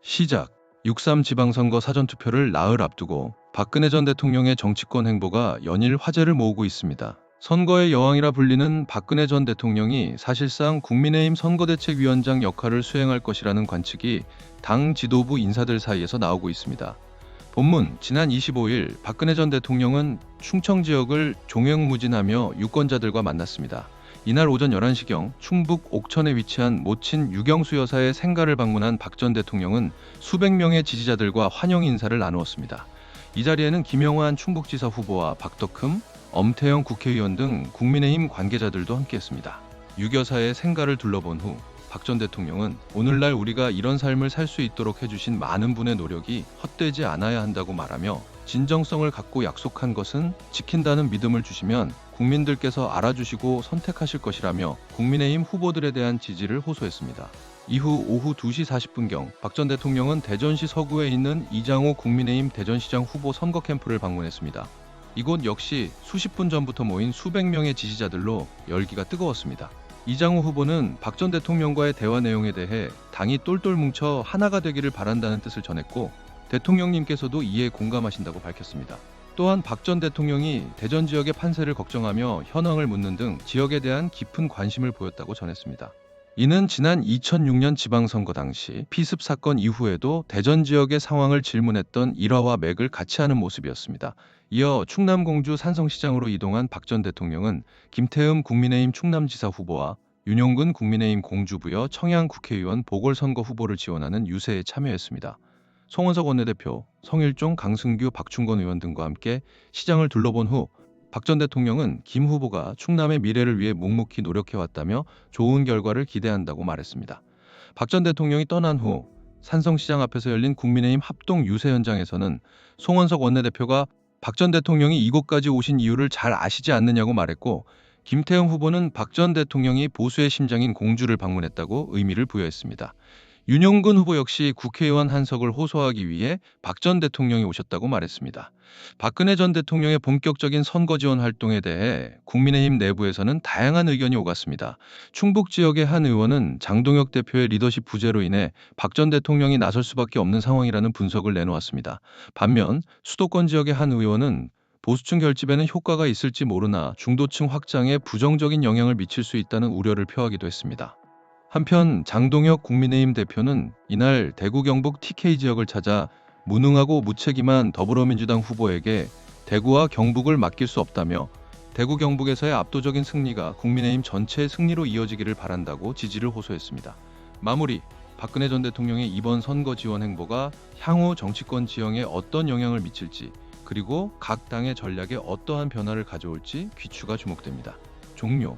시작. 6.3 지방선거 사전투표를 나흘 앞두고 박근혜 전 대통령의 정치권 행보가 연일 화제를 모으고 있습니다. 선거의 여왕이라 불리는 박근혜 전 대통령이 사실상 국민의힘 선거대책위원장 역할을 수행할 것이라는 관측이 당 지도부 인사들 사이에서 나오고 있습니다. 본문. 지난 25일 박근혜 전 대통령은 충청 지역을 종횡무진하며 유권자들과 만났습니다. 이날 오전 11시경 충북 옥천에 위치한 모친 유경수 여사의 생가를 방문한 박 전 대통령은 수백 명의 지지자들과 환영 인사를 나누었습니다. 이 자리에는 김영환 충북지사 후보와 박덕흠, 엄태영 국회의원 등 국민의힘 관계자들도 함께했습니다. 유 여사의 생가를 둘러본 후 박 전 대통령은 오늘날 우리가 이런 삶을 살 수 있도록 해주신 많은 분의 노력이 헛되지 않아야 한다고 말하며 진정성을 갖고 약속한 것은 지킨다는 믿음을 주시면 국민들께서 알아주시고 선택하실 것이라며 국민의힘 후보들에 대한 지지를 호소했습니다. 이후 오후 2시 40분경 박 전 대통령은 대전시 서구에 있는 이장호 국민의힘 대전시장 후보 선거 캠프를 방문했습니다. 이곳 역시 수십 분 전부터 모인 수백 명의 지지자들로 열기가 뜨거웠습니다. 이장호 후보는 박 전 대통령과의 대화 내용에 대해 당이 똘똘 뭉쳐 하나가 되기를 바란다는 뜻을 전했고 대통령님께서도 이에 공감하신다고 밝혔습니다. 또한 박 전 대통령이 대전 지역의 판세를 걱정하며 현황을 묻는 등 지역에 대한 깊은 관심을 보였다고 전했습니다. 이는 지난 2006년 지방선거 당시 피습 사건 이후에도 대전 지역의 상황을 질문했던 일화와 맥을 같이 하는 모습이었습니다. 이어 충남 공주 산성시장으로 이동한 박 전 대통령은 김태흠 국민의힘 충남지사 후보와 윤용근 국민의힘 공주부여 청양 국회의원 보궐선거 후보를 지원하는 유세에 참여했습니다. 송원석 원내대표, 성일종, 강승규, 박충건 의원 등과 함께 시장을 둘러본 후 박 전 대통령은 김 후보가 충남의 미래를 위해 묵묵히 노력해왔다며 좋은 결과를 기대한다고 말했습니다. 박 전 대통령이 떠난 후 산성시장 앞에서 열린 국민의힘 합동 유세 현장에서는 송원석 원내대표가 박 전 대통령이 이곳까지 오신 이유를 잘 아시지 않느냐고 말했고, 김태흠 후보는 박 전 대통령이 보수의 심장인 공주를 방문했다고 의미를 부여했습니다. 윤용근 후보 역시 국회의원 한석을 호소하기 위해 박 전 대통령이 오셨다고 말했습니다. 박근혜 전 대통령의 본격적인 선거 지원 활동에 대해 국민의힘 내부에서는 다양한 의견이 오갔습니다. 충북 지역의 한 의원은 장동혁 대표의 리더십 부재로 인해 박 전 대통령이 나설 수밖에 없는 상황이라는 분석을 내놓았습니다. 반면 수도권 지역의 한 의원은 보수층 결집에는 효과가 있을지 모르나 중도층 확장에 부정적인 영향을 미칠 수 있다는 우려를 표하기도 했습니다. 한편 장동혁 국민의힘 대표는 이날 대구 경북 TK 지역을 찾아 무능하고 무책임한 더불어민주당 후보에게 대구와 경북을 맡길 수 없다며 대구 경북에서의 압도적인 승리가 국민의힘 전체의 승리로 이어지기를 바란다고 지지를 호소했습니다. 마무리. 박근혜 전 대통령의 이번 선거 지원 행보가 향후 정치권 지형에 어떤 영향을 미칠지, 그리고 각 당의 전략에 어떠한 변화를 가져올지 귀추가 주목됩니다. 종료.